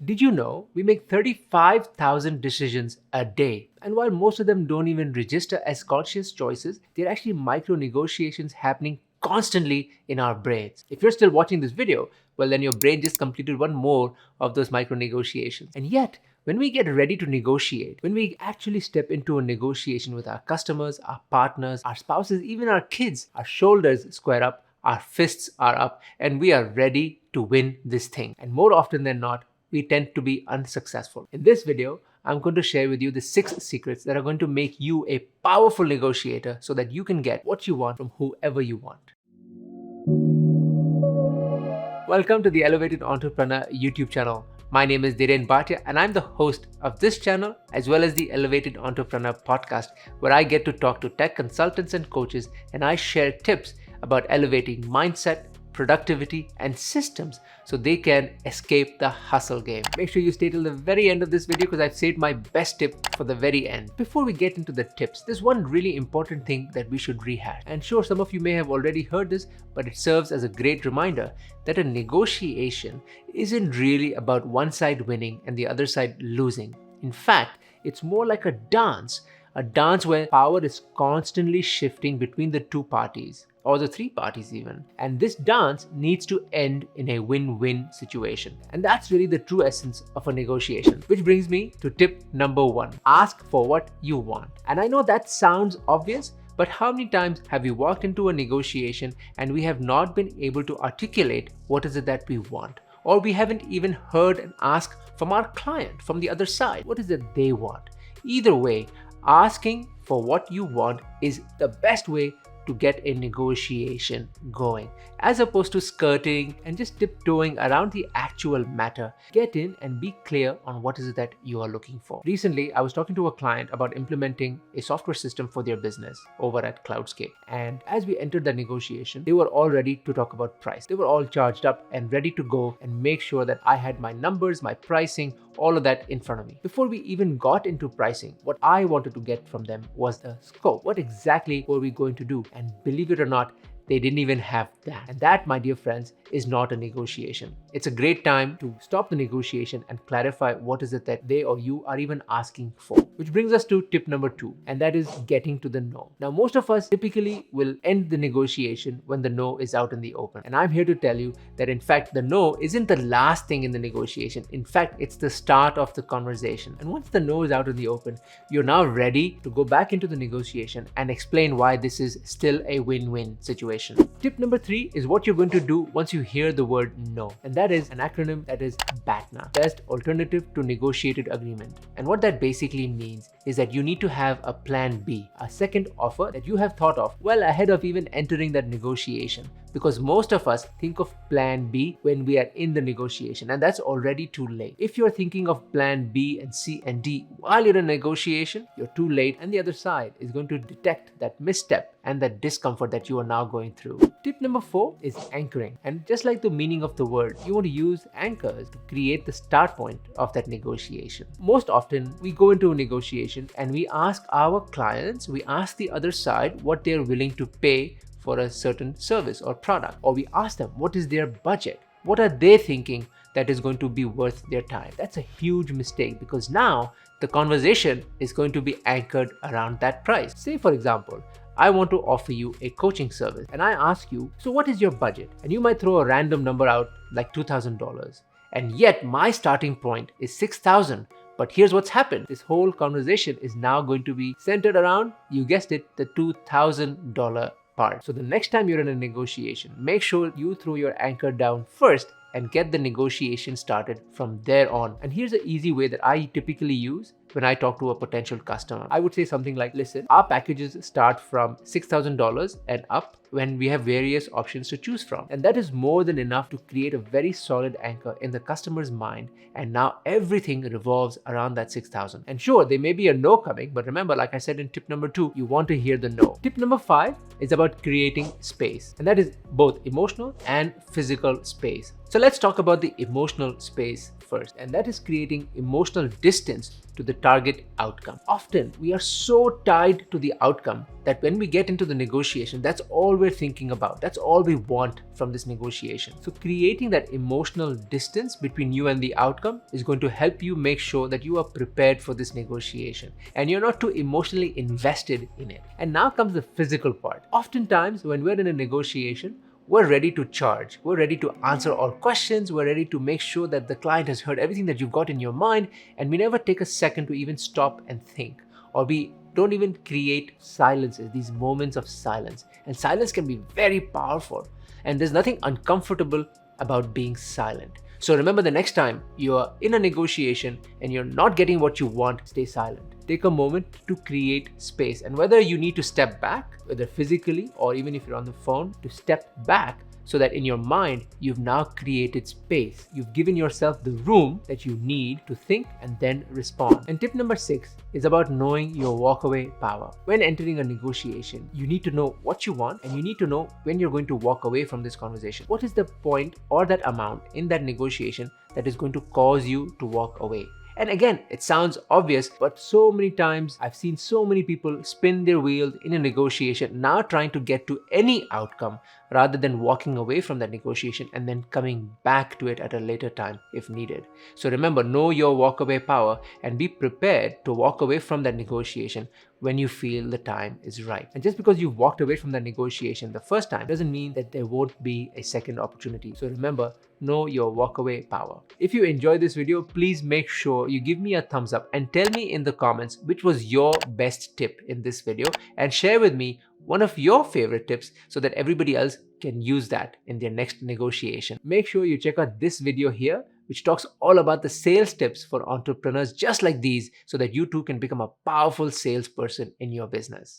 Did you know we make 35,000 decisions a day? And while most of them don't even register as conscious choices, they're actually micro negotiations happening constantly in our brains. If you're still watching this video, well, then your brain just completed one more of those micro negotiations. And yet, when we get ready to negotiate, when we actually step into a negotiation with our customers, our partners, our spouses, even our kids, our shoulders square up, our fists are up, and we are ready to win this thing. And more often than not, we tend to be unsuccessful. In this video, I'm going to share with you the 6 secrets that are going to make you a powerful negotiator so that you can get what you want from whoever you want. Welcome to the Elevated Entrepreneur YouTube channel. My name is Dhiren Bhatia and I'm the host of this channel as well as the Elevated Entrepreneur podcast, where I get to talk to tech consultants and coaches and I share tips about elevating mindset, productivity, and systems so they can escape the hustle game. Make sure you stay till the very end of this video because I've saved my best tip for the very end. Before we get into the tips, there's one really important thing that we should rehash. And sure, some of you may have already heard this, but it serves as a great reminder that a negotiation isn't really about one side winning and the other side losing. In fact, it's more like a dance where power is constantly shifting between the two parties, or the three parties even. And this dance needs to end in a win-win situation. And that's really the true essence of a negotiation. Which brings me to tip number 1. Ask for what you want. And I know that sounds obvious, but how many times have we walked into a negotiation and we have not been able to articulate what is it that we want? Or we haven't even heard an ask from our client, from the other side. What is it they want? Either way, asking for what you want is the best way to get a negotiation going, as opposed to skirting and just tiptoeing around the actual matter. Get in and be clear on what is it that you are looking for. Recently, I was talking to a client about implementing a software system for their business over at Cloudscape. And as we entered the negotiation, they were all ready to talk about price. They were all charged up and ready to go and make sure that I had my numbers, my pricing, all of that in front of me. Before we even got into pricing, what I wanted to get from them was the scope. What exactly were we going to do? And believe it or not, they didn't even have that. And that, my dear friends, is not a negotiation. It's a great time to stop the negotiation and clarify what is it that they or you are even asking for. Which brings us to tip number 2, and that is getting to the no. Now, most of us typically will end the negotiation when the no is out in the open. And I'm here to tell you that in fact, the no isn't the last thing in the negotiation. In fact, it's the start of the conversation. And once the no is out in the open, you're now ready to go back into the negotiation and explain why this is still a win-win situation. Tip number 3 is what you're going to do once you hear the word no. And that is an acronym that is BATNA, Best Alternative to Negotiated Agreement. And what that basically means is that you need to have a plan B, a second offer that you have thought of well ahead of even entering that negotiation. Because most of us think of plan B when we are in the negotiation, and that's already too late. If you're thinking of plan B and C and D while you're in a negotiation, you're too late, and the other side is going to detect that misstep and that discomfort that you are now going through. Tip number 4 is anchoring. And just like the meaning of the word, you want to use anchors to create the start point of that negotiation. Most often, we go into a negotiation and we ask our clients, we ask the other side what they're willing to pay for a certain service or product, or we ask them what is their budget, what are they thinking that is going to be worth their time. That's a huge mistake because now the conversation is going to be anchored around that price. Say for example, I want to offer you a coaching service and I ask you, so what is your budget? And you might throw a random number out like $2,000. And yet my starting point is $6,000. But here's what's happened. This whole conversation is now going to be centered around, you guessed it, the $2,000 part. So the next time you're in a negotiation, make sure you throw your anchor down first and get the negotiation started from there on. And here's an easy way that I typically use when I talk to a potential customer. I would say something like, listen, our packages start from $6,000 and up when we have various options to choose from. And that is more than enough to create a very solid anchor in the customer's mind. And now everything revolves around that $6,000. And sure, there may be a no coming, but remember, like I said in tip number 2, you want to hear the no. Tip number 5 is about creating space. And that is both emotional and physical space. So let's talk about the emotional space first, and that is creating emotional distance to the target outcome. Often we are so tied to the outcome that when we get into the negotiation, that's all we're thinking about. That's all we want from this negotiation. So creating that emotional distance between you and the outcome is going to help you make sure that you are prepared for this negotiation and you're not too emotionally invested in it. And now comes the physical part. Oftentimes when we're in a negotiation, we're ready to charge. We're ready to answer all questions. We're ready to make sure that the client has heard everything that you've got in your mind, and we never take a second to even stop and think, or we don't even create silences, these moments of silence. And silence can be very powerful, and there's nothing uncomfortable about being silent. So remember, the next time you are in a negotiation and you're not getting what you want, stay silent. Take a moment to create space. And whether you need to step back, whether physically or even if you're on the phone, to step back so that in your mind, you've now created space. You've given yourself the room that you need to think and then respond. And tip number 6 is about knowing your walkaway power. When entering a negotiation, you need to know what you want and you need to know when you're going to walk away from this conversation. What is the point or that amount in that negotiation that is going to cause you to walk away? And again, it sounds obvious, but so many times I've seen so many people spin their wheels in a negotiation, now trying to get to any outcome rather than walking away from that negotiation and then coming back to it at a later time if needed. So remember, know your walkaway power and be prepared to walk away from that negotiation when you feel the time is right. And just because you've walked away from that negotiation the first time doesn't mean that there won't be a second opportunity. So remember, know your walkaway power. If you enjoyed this video, please make sure you give me a thumbs up and tell me in the comments which was your best tip in this video, and share with me one of your favorite tips so that everybody else can use that in their next negotiation. Make sure you check out this video here, which talks all about the sales tips for entrepreneurs just like these, so that you too can become a powerful salesperson in your business.